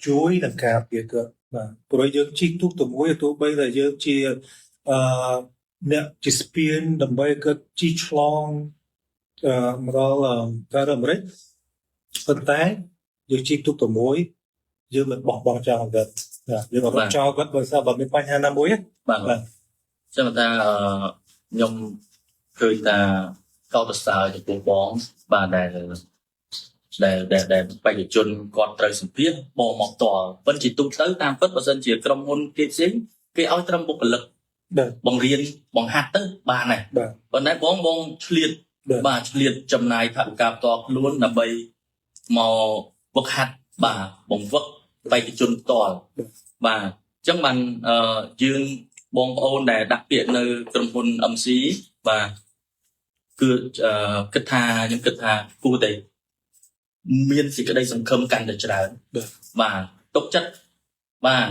ជួយនឹងការពារគាត់បាទព្រោះយើងជីកទូកទៅមួយទោះបីតែយើងជាអ្នកជាស្ពានដើម្បីគាត់ជីឆ្លងមកដល់ការអាមេរិកប៉ុន្តែយើងជីកទូកទៅមួយយើងមិនបោះបង់ចោលគាត់យើងអត់ចោលគាត់បើសិនបើមានបញ្ហាណាមួយបាទចឹងតែខ្ញុំឃើញថាកោតសរសើរចំពោះបងបាទដែលបេក្ខជនគាត់ត្រូវសម្ភាសបងមកតល់ប៉ុន្តែជាទូទៅតាមពិតបើសិនជាក្រុមហ៊ុនគេផ្សេងគេឲ្យត្រឹមបុគ្គលិកបង្រៀនបង្ហាត់ទៅបានដែរប៉ុន្តែបងឆ្លៀតបាទឆ្លៀតចំណាយថវិកាផ្ទាល់ខ្លួនដើម្បីមកវឹកហាត់បាទបង្វឹកបេក្ខជនផ្ទាល់បាទអញ្ចឹងបានយើងបងប្អូនដែលដាក់ពាក្យនៅក្រុមហ៊ុន MC បាទគឺគិតថាខ្ញុំគិតថាគួរតែមានសេចក្តីសង្ឃឹមកាន់តែច្រើនបាទទុកចិត្តបាទ